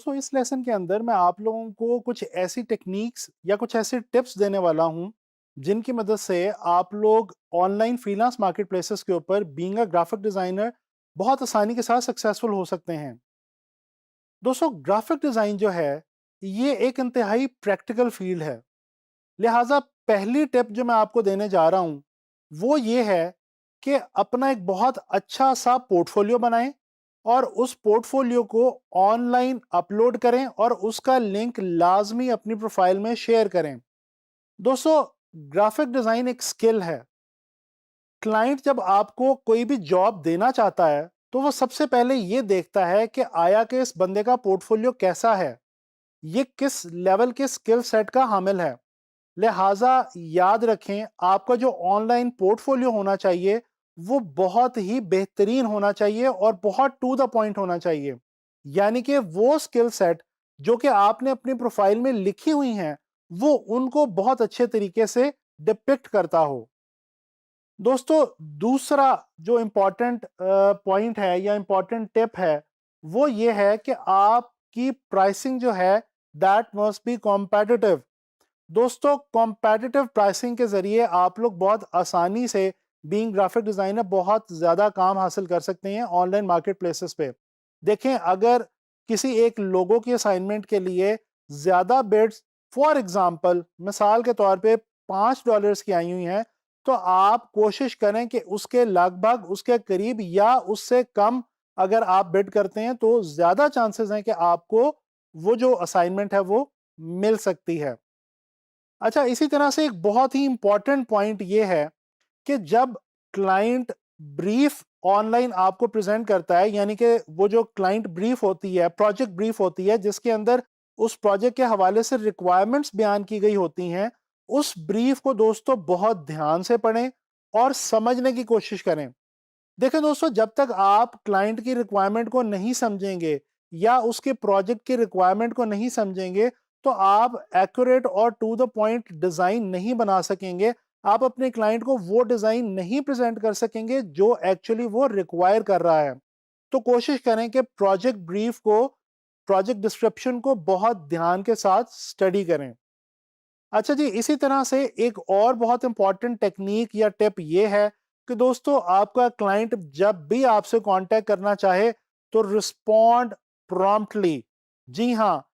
दोस्तों इस लेसन के अंदर मैं आप लोगों को कुछ ऐसी टेक्निक्स या कुछ ऐसे टिप्स देने वाला हूं जिनकी मदद से आप लोग ऑनलाइन फ्रीलांस मार्केट प्लेसेस के ऊपर बीइंग अ ग्राफिक डिजाइनर बहुत आसानी के साथ सक्सेसफुल हो सकते हैं। दोस्तों ग्राफिक डिजाइन जो है ये एक इंतहाई प्रैक्टिकल फील्ड है, लिहाजा पहली टिप जो मैं आपको देने जा रहा हूं वो ये है कि अपना एक बहुत अच्छा सा पोर्टफोलियो बनाएं और उस पोर्टफोलियो को ऑनलाइन अपलोड करें और उसका लिंक लाजमी अपनी प्रोफाइल में शेयर करें। दोस्तों ग्राफिक डिजाइन एक स्किल है। क्लाइंट जब आपको कोई भी जॉब देना चाहता है तो वो सबसे पहले ये देखता है कि आया कि इस बंदे का पोर्टफोलियो कैसा है, ये किस लेवल के स्किल सेट का हामिल है। लिहाजा याद रखें आपका जो ऑनलाइन पोर्टफोलियो होना चाहिए वो बहुत ही बेहतरीन होना चाहिए और बहुत टू द पॉइंट होना चाहिए। यानी कि वो स्किल सेट जो कि आपने अपनी प्रोफाइल में लिखी हुई हैं वो उनको बहुत अच्छे तरीके से डिपिक्ट करता हो। दोस्तों दूसरा जो इंपॉर्टेंट पॉइंट है या इंपॉर्टेंट टिप है वो ये है कि आपकी प्राइसिंग जो है दैट मस्ट बी कॉम्पिटिटिव। दोस्तों कॉम्पिटिटिव प्राइसिंग के जरिए आप लोग बहुत आसानी से बीइंग ग्राफिक डिजाइनर बहुत ज्यादा काम हासिल कर सकते हैं ऑनलाइन मार्केट प्लेसेस पे। देखें अगर किसी एक लोगो की असाइनमेंट के लिए ज्यादा बिड्स फॉर एग्जांपल मिसाल के तौर पे $5 की आई हुई हैं तो आप कोशिश करें कि उसके लगभग उसके करीब या उससे कम अगर आप बिड करते हैं तो ज्यादा चांसेस हैं कि आपको वो जो असाइनमेंट है वो मिल सकती है। अच्छा इसी तरह से एक बहुत ही इंपॉर्टेंट पॉइंट ये है कि जब क्लाइंट ब्रीफ ऑनलाइन आपको प्रेजेंट करता है, यानी कि वो जो क्लाइंट ब्रीफ होती है प्रोजेक्ट ब्रीफ होती है जिसके अंदर उस प्रोजेक्ट के हवाले से रिक्वायरमेंट्स बयान की गई होती हैं, उस ब्रीफ को दोस्तों बहुत ध्यान से पढ़ें और समझने की कोशिश करें। देखिए दोस्तों जब तक आप क्लाइंट की रिक्वायरमेंट को नहीं समझेंगे या उसके प्रोजेक्ट की रिक्वायरमेंट को नहीं समझेंगे तो आप एक्यूरेट और टू द पॉइंट डिजाइन नहीं बना सकेंगे। आप अपने क्लाइंट को वो डिजाइन नहीं प्रेजेंट कर सकेंगे जो एक्चुअली वो रिक्वायर कर रहा है। तो कोशिश करें कि प्रोजेक्ट ब्रीफ को प्रोजेक्ट डिस्क्रिप्शन को बहुत ध्यान के साथ स्टडी करें। अच्छा जी इसी तरह से एक और बहुत इंपॉर्टेंट टेक्निक या टिप ये है कि दोस्तों आपका क्लाइंट जब भी आपसे कांटेक्ट करना चाहे तो रिस्पॉन्ड प्रॉम्प्टली। जी हाँ,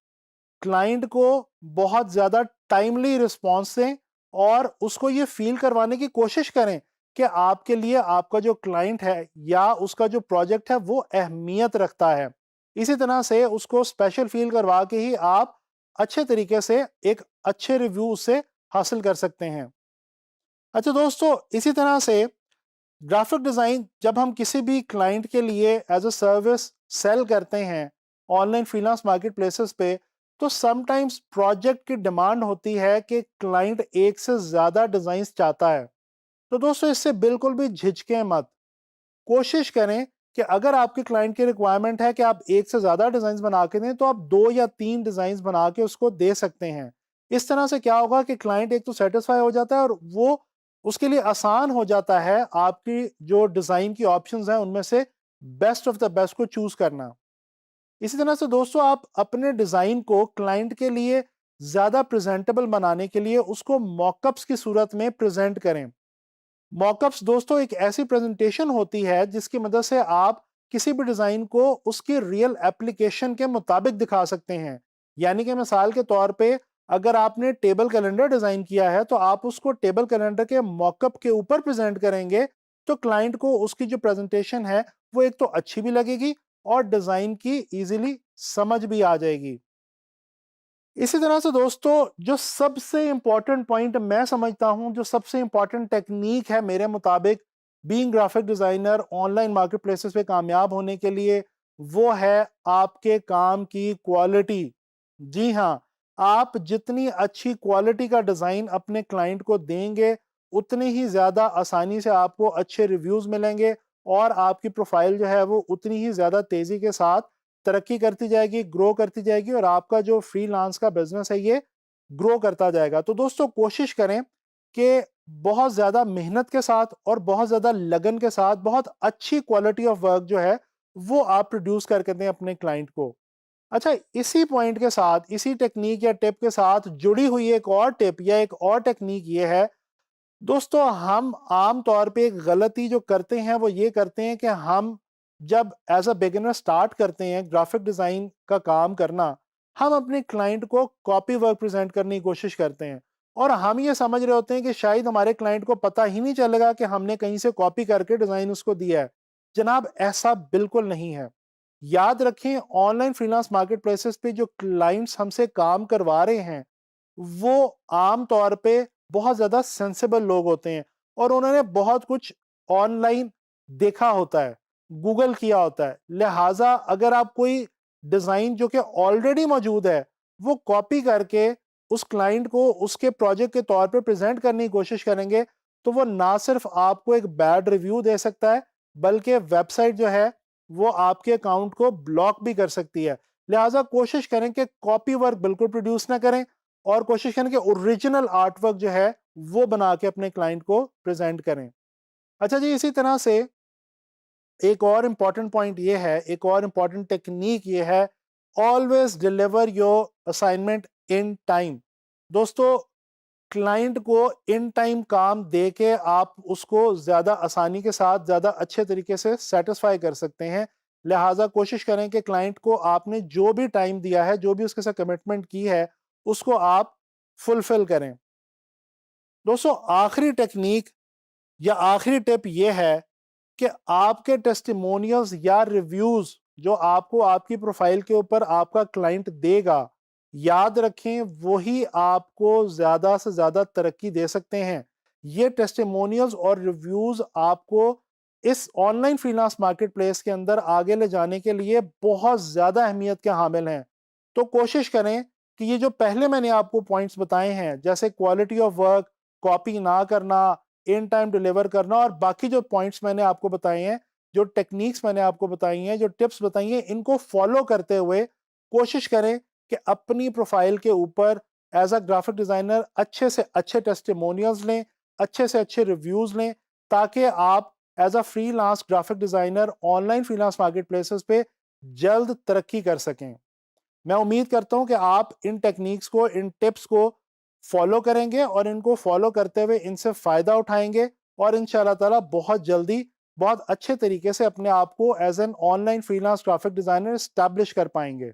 क्लाइंट को बहुत ज्यादा टाइमली रिस्पॉन्स दें और उसको ये फील करवाने की कोशिश करें कि आपके लिए आपका जो क्लाइंट है या उसका जो प्रोजेक्ट है वो अहमियत रखता है। इसी तरह से उसको स्पेशल फील करवा के ही आप अच्छे तरीके से एक अच्छे रिव्यू से हासिल कर सकते हैं। अच्छा दोस्तों इसी तरह से ग्राफिक डिजाइन जब हम किसी भी क्लाइंट के लिए एज अ सर्विस सेल करते हैं ऑनलाइन फ्रीलांस मार्केट प्लेसेस पे तो समटाइम्स प्रोजेक्ट की डिमांड होती है कि क्लाइंट एक से ज्यादा डिजाइन्स चाहता है। तो दोस्तों इससे बिल्कुल भी झिझकें मत। कोशिश करें कि अगर आपके क्लाइंट की रिक्वायरमेंट है कि आप एक से ज्यादा डिजाइन बना के दें तो आप 2 या 3 डिजाइन बना के उसको दे सकते हैं। इस तरह से क्या होगा कि क्लाइंट एक तो सेटिस्फाई हो जाता है और वो उसके लिए आसान हो जाता है आपकी जो डिजाइन की ऑप्शंस हैं उनमें से बेस्ट ऑफ द बेस्ट को चूज करना। इसी तरह से दोस्तों आप अपने डिजाइन को क्लाइंट के लिए ज्यादा प्रेजेंटेबल बनाने के लिए उसको मॉकअप्स की सूरत में प्रेजेंट करें। मॉकअप्स दोस्तों एक ऐसी प्रेजेंटेशन होती है जिसकी मदद से आप किसी भी डिजाइन को उसकी रियल एप्लीकेशन के मुताबिक दिखा सकते हैं। यानी कि मिसाल के तौर पे अगर आपने टेबल कैलेंडर डिजाइन किया है तो आप उसको टेबल कैलेंडर के मॉकअप के ऊपर प्रेजेंट करेंगे तो क्लाइंट को उसकी जो प्रेजेंटेशन है वो एक तो अच्छी भी लगेगी और डिजाइन की इजीली समझ भी आ जाएगी। इसी तरह से दोस्तों जो सबसे इंपॉर्टेंट पॉइंट मैं समझता हूं, जो सबसे इंपॉर्टेंट टेक्निक है मेरे मुताबिक being graphic designer online market places पे कामयाब होने के लिए, वो है आपके काम की क्वालिटी। जी हाँ, आप जितनी अच्छी क्वालिटी का डिजाइन अपने क्लाइंट को देंगे उतनी ही ज्यादा आसानी से आपको अच्छे रिव्यूज मिलेंगे और आपकी प्रोफाइल जो है वो उतनी ही ज्यादा तेजी के साथ तरक्की करती जाएगी, ग्रो करती जाएगी और आपका जो फ्रीलांस का बिजनेस है ये ग्रो करता जाएगा। तो दोस्तों कोशिश करें कि बहुत ज़्यादा मेहनत के साथ और बहुत ज़्यादा लगन के साथ बहुत अच्छी क्वालिटी ऑफ वर्क जो है वो आप प्रोड्यूस करके दें अपने क्लाइंट को। अच्छा, इसी पॉइंट के साथ, इसी टेक्नीक या टिप के साथ जुड़ी हुई एक और टिप या एक और टेक्नीक ये है, दोस्तों हम आम तौर पे एक गलती जो करते हैं वो ये करते हैं कि हम जब एज अ बिगिनर स्टार्ट करते हैं ग्राफिक डिज़ाइन का काम करना, हम अपने क्लाइंट को कॉपी वर्क प्रेजेंट करने की कोशिश करते हैं और हम ये समझ रहे होते हैं कि शायद हमारे क्लाइंट को पता ही नहीं चलेगा कि हमने कहीं से कॉपी करके डिज़ाइन उसको दिया है। जनाब, ऐसा बिल्कुल नहीं है। याद रखें, ऑनलाइन फ्रीलांस मार्केट प्लेसेस पे जो क्लाइंट्स हमसे काम करवा रहे हैं वो आम तौर पे बहुत ज़्यादा सेंसिबल लोग होते हैं और उन्होंने बहुत कुछ ऑनलाइन देखा होता है, गूगल किया होता है। लिहाजा अगर आप कोई डिज़ाइन जो कि ऑलरेडी मौजूद है, वो कॉपी करके उस क्लाइंट को उसके प्रोजेक्ट के तौर पे प्रेज़ेंट करने की कोशिश करेंगे, तो वो ना सिर्फ़ आपको एक बैड रिव्यू दे सकता है, बल्कि वेबसाइट जो है, वो आपके अकाउंट को ब्लॉक भी कर सकती है। लिहाजा कोशिश करें कि कॉपी वर्क बिल्कुल प्रोड्यूस ना करें और कोशिश करें कि ओरिजिनल आर्ट वर्क जो है वो बना के अपने क्लाइंट को प्रेजेंट करें। अच्छा जी, इसी तरह से एक और इम्पॉर्टेंट पॉइंट ये है, एक और इम्पॉर्टेंट टेक्निक ये है, always deliver your assignment in time. दोस्तों, क्लाइंट को इन टाइम काम दे के आप उसको ज़्यादा आसानी के साथ, ज़्यादा अच्छे तरीके से सेटिस्फाई कर सकते हैं। लिहाजा कोशिश करें कि क्लाइंट को आपने जो भी टाइम दिया है, जो भी उसके साथ कमिटमेंट की है, उसको आप फुलफिल करें। दोस्तों, आखिरी टेक्नीक या आखिरी टिप ये है कि आपके टेस्टिमोनियल्स या रिव्यूज़ जो आपको आपकी प्रोफाइल के ऊपर आपका क्लाइंट देगा, याद रखें वही आपको ज़्यादा से ज़्यादा तरक्की दे सकते हैं। ये टेस्टिमोनियल्स और रिव्यूज़ आपको इस ऑनलाइन फ्रीलांस मार्केट प्लेस के अंदर आगे ले जाने के लिए बहुत ज़्यादा अहमियत के हामिल हैं। तो कोशिश करें कि ये जो पहले मैंने आपको पॉइंट्स बताए हैं, जैसे क्वालिटी ऑफ वर्क, कॉपी ना करना, इन टाइम डिलीवर करना और बाकी जो पॉइंट्स मैंने आपको बताए हैं, जो टेक्निक्स मैंने आपको बताई हैं, जो टिप्स बताई हैं, इनको फॉलो करते हुए कोशिश करें कि अपनी प्रोफाइल के ऊपर एज अ ग्राफिक डिज़ाइनर अच्छे से अच्छे टेस्टिमोनियल्स लें, अच्छे से अच्छे रिव्यूज़ लें, ताकि आप as a freelance graphic designer online freelance marketplace पे जल्द तरक्की कर सकें। मैं उम्मीद करता हूं कि आप इन टेक्निक्स को, इन टिप्स को फॉलो करेंगे और इनको फॉलो करते हुए इनसे फ़ायदा उठाएंगे और इंशाल्लाह ताला बहुत जल्दी, बहुत अच्छे तरीके से अपने आप को as an online freelance graphic designer establish कर पाएंगे।